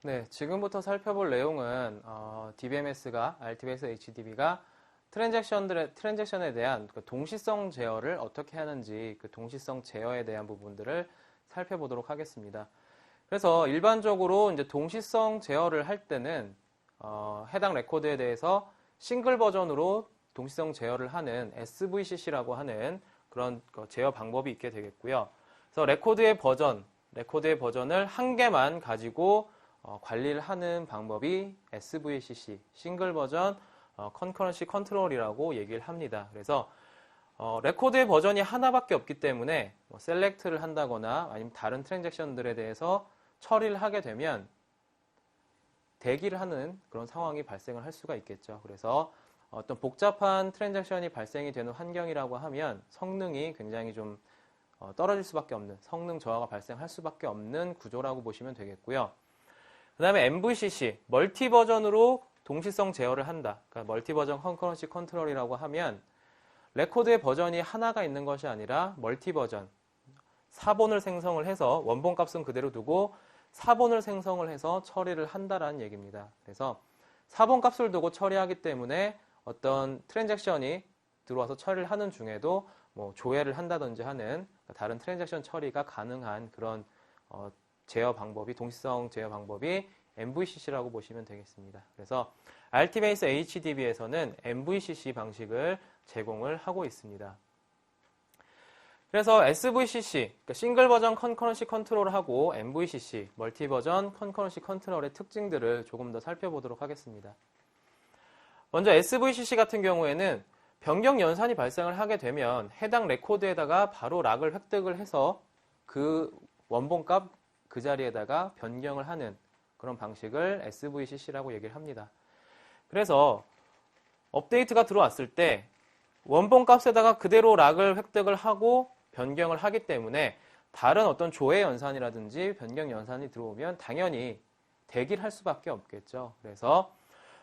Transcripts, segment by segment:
네, 지금부터 살펴볼 내용은 DBMS가 RTBS HDB가 트랜잭션에 대한 그 동시성 제어를 어떻게 하는지 그 동시성 제어에 대한 부분들을 살펴보도록 하겠습니다. 그래서 일반적으로 이제 동시성 제어를 할 때는 해당 레코드에 대해서 싱글 버전으로 동시성 제어를 하는 SVCC라고 하는 그런 제어 방법이 있게 되겠고요. 그래서 레코드의 버전을 한 개만 가지고 관리를 하는 방법이 SVCC, 싱글 버전 컨커런시 컨트롤이라고 얘기를 합니다. 그래서 레코드의 버전이 하나밖에 없기 때문에 셀렉트를 한다거나 아니면 다른 트랜잭션들에 대해서 처리를 하게 되면 대기를 하는 그런 상황이 발생을 할 수가 있겠죠. 그래서 어떤 복잡한 트랜잭션이 발생이 되는 환경이라고 하면 성능이 굉장히 좀 떨어질 수밖에 없는, 성능 저하가 발생할 수밖에 없는 구조라고 보시면 되겠고요. 그 다음에 MVCC, 멀티 버전으로 동시성 제어를 한다. 그러니까 멀티 버전 컨커런시 컨트롤이라고 하면 레코드의 버전이 하나가 있는 것이 아니라 멀티 버전, 4본을 생성을 해서 원본 값은 그대로 두고 4본을 생성을 해서 처리를 한다라는 얘기입니다. 그래서 4본 값을 두고 처리하기 때문에 어떤 트랜잭션이 들어와서 처리를 하는 중에도 뭐 조회를 한다든지 하는 다른 트랜잭션 처리가 가능한 그런 제어 방법이, 동시성 제어 방법이 MVCC라고 보시면 되겠습니다. 그래서 RTBase HDB에서는 MVCC 방식을 제공을 하고 있습니다. 그래서 SVCC, 그러니까 싱글 버전 컨커런시 컨트롤하고 MVCC, 멀티 버전 컨커런시 컨트롤의 특징들을 조금 더 살펴보도록 하겠습니다. 먼저 SVCC 같은 경우에는 변경 연산이 발생을 하게 되면 해당 레코드에다가 바로 락을 획득을 해서 그 원본값 그 자리에다가 변경을 하는 그런 방식을 SVCC라고 얘기를 합니다. 그래서 업데이트가 들어왔을 때 원본값에다가 그대로 락을 획득을 하고 변경을 하기 때문에 다른 어떤 조회 연산이라든지 변경 연산이 들어오면 당연히 대기를 할 수밖에 없겠죠. 그래서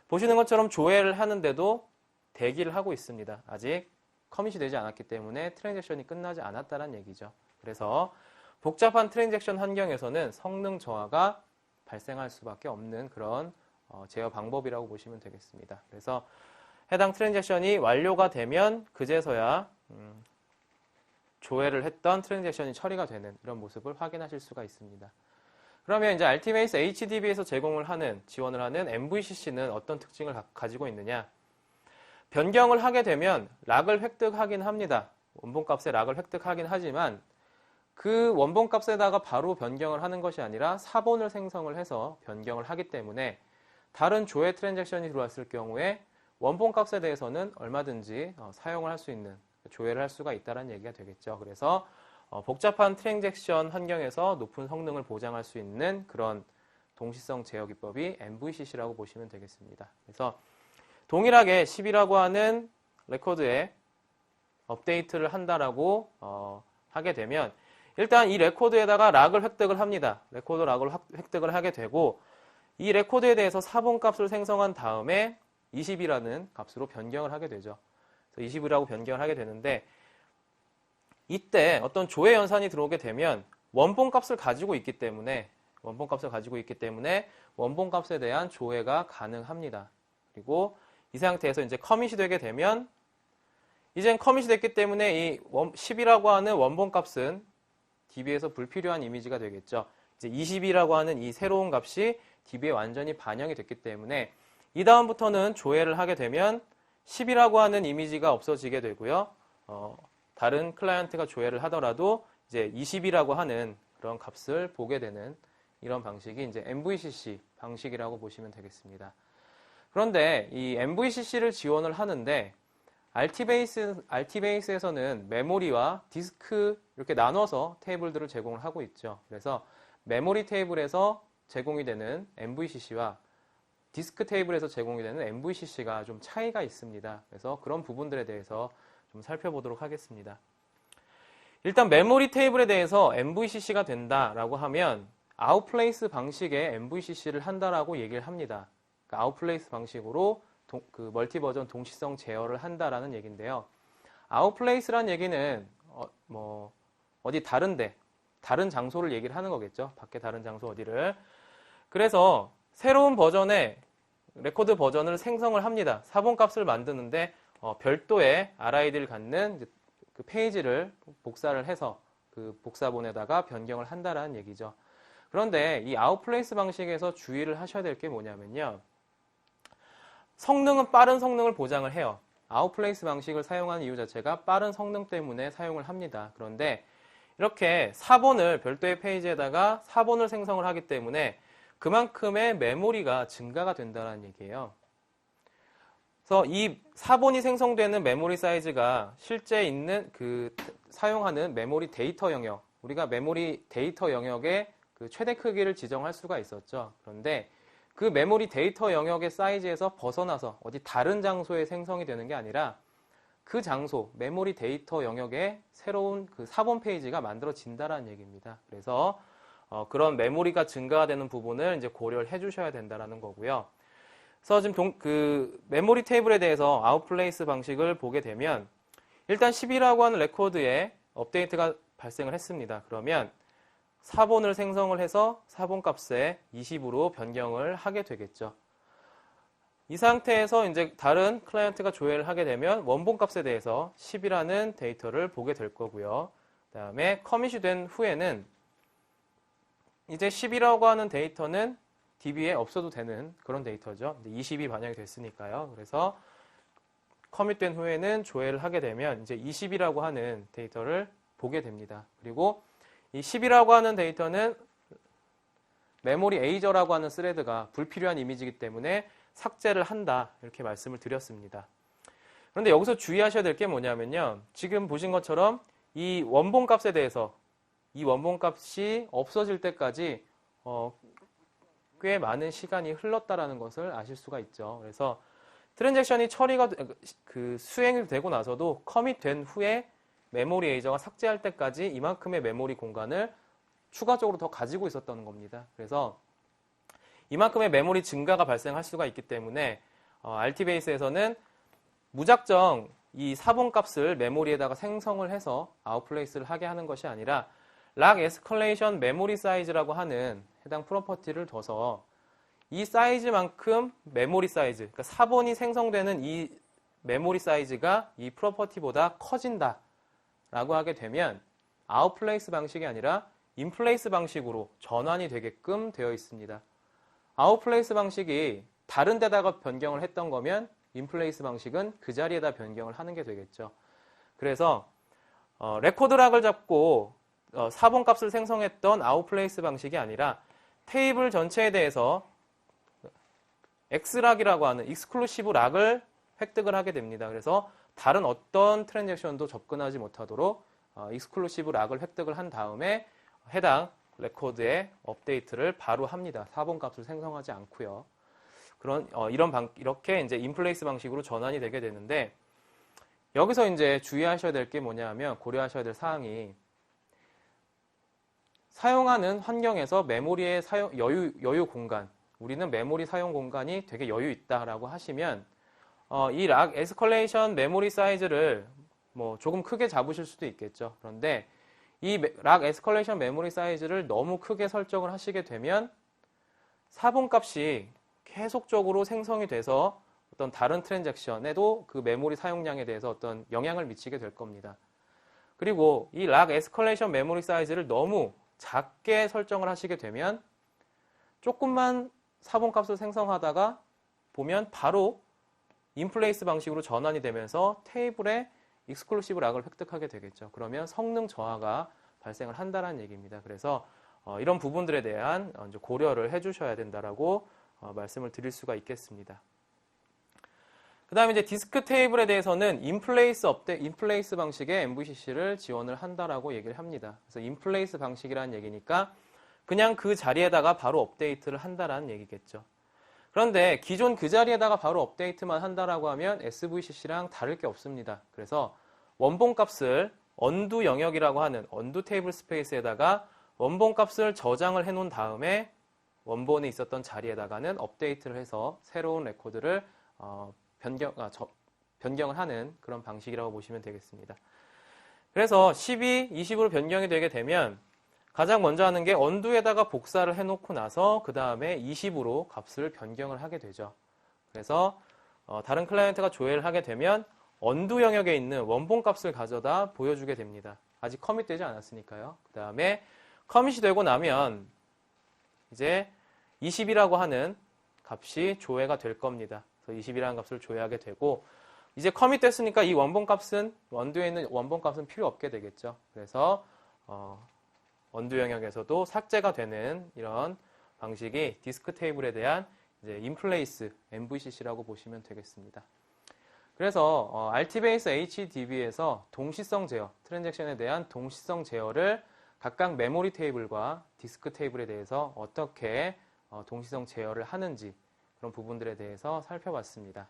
보시는 것처럼 조회를 하는데도 대기를 하고 있습니다. 아직 커밋이 되지 않았기 때문에 트랜잭션이 끝나지 않았다는 얘기죠. 그래서 복잡한 트랜잭션 환경에서는 성능 저하가 발생할 수밖에 없는 그런 제어 방법이라고 보시면 되겠습니다. 그래서 해당 트랜잭션이 완료가 되면 그제서야 조회를 했던 트랜잭션이 처리가 되는 이런 모습을 확인하실 수가 있습니다. 그러면 이제 RTBase HDB에서 지원을 하는 MVCC는 어떤 특징을 가지고 있느냐? 변경을 하게 되면 락을 획득하긴 합니다. 원본값에 락을 획득하긴 하지만 그 원본값에다가 바로 변경을 하는 것이 아니라 4본을 생성을 해서 변경을 하기 때문에 다른 조회 트랜잭션이 들어왔을 경우에 원본값에 대해서는 얼마든지 사용을 할 수 있는, 조회를 할 수가 있다는 얘기가 되겠죠. 그래서 복잡한 트랜잭션 환경에서 높은 성능을 보장할 수 있는 그런 동시성 제어 기법이 MVCC라고 보시면 되겠습니다. 그래서 동일하게 10이라고 하는 레코드에 업데이트를 한다라고 하게 되면 일단 이 레코드에다가 락을 획득을 합니다. 레코드 락을 획득을 하게 되고 이 레코드에 대해서 4본 값을 생성한 다음에 20이라는 값으로 변경을 하게 되죠. 그래서 20이라고 변경을 하게 되는데 이때 어떤 조회 연산이 들어오게 되면 원본 값을 가지고 있기 때문에 원본 값에 대한 조회가 가능합니다. 그리고 이 상태에서 이제 커밋이 되게 되면 이젠 커밋이 됐기 때문에 이 10이라고 하는 원본 값은 DB에서 불필요한 이미지가 되겠죠. 이제 20이라고 하는 이 새로운 값이 DB에 완전히 반영이 됐기 때문에 이 다음부터는 조회를 하게 되면 10이라고 하는 이미지가 없어지게 되고요. 다른 클라이언트가 조회를 하더라도 이제 20이라고 하는 그런 값을 보게 되는 이런 방식이 이제 MVCC 방식이라고 보시면 되겠습니다. 그런데 이 MVCC를 지원을 하는데 RTBase에서는 메모리와 디스크 이렇게 나눠서 테이블들을 제공을 하고 있죠. 그래서 메모리 테이블에서 제공이 되는 MVCC와 디스크 테이블에서 제공이 되는 MVCC가 좀 차이가 있습니다. 그래서 그런 부분들에 대해서 좀 살펴보도록 하겠습니다. 일단 메모리 테이블에 대해서 MVCC가 된다라고 하면 아웃플레이스 방식의 MVCC를 한다라고 얘기를 합니다. 그러니까 아웃플레이스 방식으로 그 멀티 버전 동시성 제어를 한다라는 얘기인데요. 아웃플레이스란 얘기는 어디 다른 장소를 얘기를 하는 거겠죠. 밖에 다른 장소 어디를. 그래서 새로운 버전의 레코드 버전을 생성을 합니다. 사본 값을 만드는데 별도의 RID를 갖는 그 페이지를 복사를 해서 그 복사본에다가 변경을 한다라는 얘기죠. 그런데 이 아웃플레이스 방식에서 주의를 하셔야 될 게 뭐냐면요. 성능은 빠른 성능을 보장을 해요. 아웃플레이스 방식을 사용하는 이유 자체가 빠른 성능 때문에 사용을 합니다. 그런데 이렇게 사본을 별도의 페이지에다가 사본을 생성을 하기 때문에 그만큼의 메모리가 증가가 된다는 얘기예요. 그래서 이 사본이 생성되는 메모리 사이즈가 실제 있는 그 사용하는 메모리 데이터 영역, 우리가 메모리 데이터 영역의 그 최대 크기를 지정할 수가 있었죠. 그런데 그 메모리 데이터 영역의 사이즈에서 벗어나서 어디 다른 장소에 생성이 되는 게 아니라 그 장소, 메모리 데이터 영역에 새로운 그 사본 페이지가 만들어진다라는 얘기입니다. 그래서 그런 메모리가 증가가 되는 부분을 이제 고려를 해주셔야 된다라는 거고요. 그래서 지금 그 메모리 테이블에 대해서 아웃플레이스 방식을 보게 되면 일단 10이라고 하는 레코드에 업데이트가 발생을 했습니다. 그러면 사본을 생성을 해서 사본 값에 20으로 변경을 하게 되겠죠. 이 상태에서 이제 다른 클라이언트가 조회를 하게 되면 원본 값에 대해서 10이라는 데이터를 보게 될 거고요. 그 다음에 커밋이 된 후에는 이제 10이라고 하는 데이터는 DB에 없어도 되는 그런 데이터죠. 20이 반영이 됐으니까요. 그래서 커밋된 후에는 조회를 하게 되면 이제 20이라고 하는 데이터를 보게 됩니다. 그리고 이 10이라고 하는 데이터는 메모리 에이저라고 하는 스레드가 불필요한 이미지이기 때문에 삭제를 한다. 이렇게 말씀을 드렸습니다. 그런데 여기서 주의하셔야 될 게 뭐냐면요. 지금 보신 것처럼 이 원본 값에 대해서 이 원본 값이 없어질 때까지 꽤 많은 시간이 흘렀다라는 것을 아실 수가 있죠. 그래서 트랜잭션이 처리가 수행이 되고 나서도 커밋 된 후에 메모리 에이저가 삭제할 때까지 이만큼의 메모리 공간을 추가적으로 더 가지고 있었던 겁니다. 그래서 이만큼의 메모리 증가가 발생할 수가 있기 때문에 RT베이스에서는 무작정 이 사본 값을 메모리에다가 생성을 해서 아웃플레이스를 하게 하는 것이 아니라 락 에스컬레이션 메모리 사이즈라고 하는 해당 프로퍼티를 둬서 이 사이즈만큼 메모리 사이즈, 그러니까 사본이 생성되는 이 메모리 사이즈가 이 프로퍼티보다 커진다 라고 하게 되면 아웃플레이스 방식이 아니라 인플레이스 방식으로 전환이 되게끔 되어 있습니다. 아웃플레이스 방식이 다른 데다가 변경을 했던 거면 인플레이스 방식은 그 자리에다 변경을 하는 게 되겠죠. 그래서 레코드 락을 잡고 사본 값을 생성했던 아웃플레이스 방식이 아니라 테이블 전체에 대해서 X락이라고 하는 익스클루시브 락을 획득을 하게 됩니다. 그래서 다른 어떤 트랜잭션도 접근하지 못하도록 익스클루시브 락을 획득을 한 다음에 해당 레코드의 업데이트를 바로 합니다. 사본 값을 생성하지 않고요. 이렇게 이제 인플레이스 방식으로 전환이 되게 되는데 여기서 이제 주의하셔야 될 게 뭐냐면 고려하셔야 될 사항이 사용하는 환경에서 메모리의 여유 공간, 우리는 메모리 사용 공간이 되게 여유 있다라고 하시면 이 락 에스컬레이션 메모리 사이즈를 뭐 조금 크게 잡으실 수도 있겠죠. 그런데 이 락 에스컬레이션 메모리 사이즈를 너무 크게 설정을 하시게 되면 사본 값이 계속적으로 생성이 돼서 어떤 다른 트랜잭션에도 그 메모리 사용량에 대해서 어떤 영향을 미치게 될 겁니다. 그리고 이 락 에스컬레이션 메모리 사이즈를 너무 작게 설정을 하시게 되면 조금만 사본 값을 생성하다가 보면 바로 인플레이스 방식으로 전환이 되면서 테이블에 익스클루시브 락을 획득하게 되겠죠. 그러면 성능 저하가 발생을 한다는 얘기입니다. 그래서 이런 부분들에 대한 고려를 해주셔야 된다라고 말씀을 드릴 수가 있겠습니다. 그 다음에 이제 디스크 테이블에 대해서는 인플레이스 방식의 MVCC를 지원을 한다라고 얘기를 합니다. 그래서 인플레이스 방식이라는 얘기니까 그냥 그 자리에다가 바로 업데이트를 한다라는 얘기겠죠. 그런데 기존 그 자리에다가 바로 업데이트만 한다라고 하면 SVCC랑 다를 게 없습니다. 그래서 원본 값을 언두 영역이라고 하는 언두 테이블 스페이스에다가 원본 값을 저장을 해놓은 다음에 원본에 있었던 자리에다가는 업데이트를 해서 새로운 레코드를 변경을 하는 그런 방식이라고 보시면 되겠습니다. 그래서 12, 20으로 변경이 되게 되면 가장 먼저 하는 게 언두에다가 복사를 해놓고 나서 그 다음에 20으로 값을 변경을 하게 되죠. 그래서 다른 클라이언트가 조회를 하게 되면 언두 영역에 있는 원본 값을 가져다 보여주게 됩니다. 아직 커밋되지 않았으니까요. 그 다음에 커밋이 되고 나면 이제 20이라고 하는 값이 조회가 될 겁니다. 그래서 20이라는 값을 조회하게 되고 이제 커밋 됐으니까 이 원본 값은 언두에 있는 원본 값은 필요 없게 되겠죠. 그래서 언두 영역에서도 삭제가 되는 이런 방식이 디스크 테이블에 대한 이제 인플레이스 MVCC라고 보시면 되겠습니다. 그래서 RT베이스 HDB에서 동시성 제어, 트랜잭션에 대한 동시성 제어를 각각 메모리 테이블과 디스크 테이블에 대해서 어떻게 동시성 제어를 하는지 그런 부분들에 대해서 살펴봤습니다.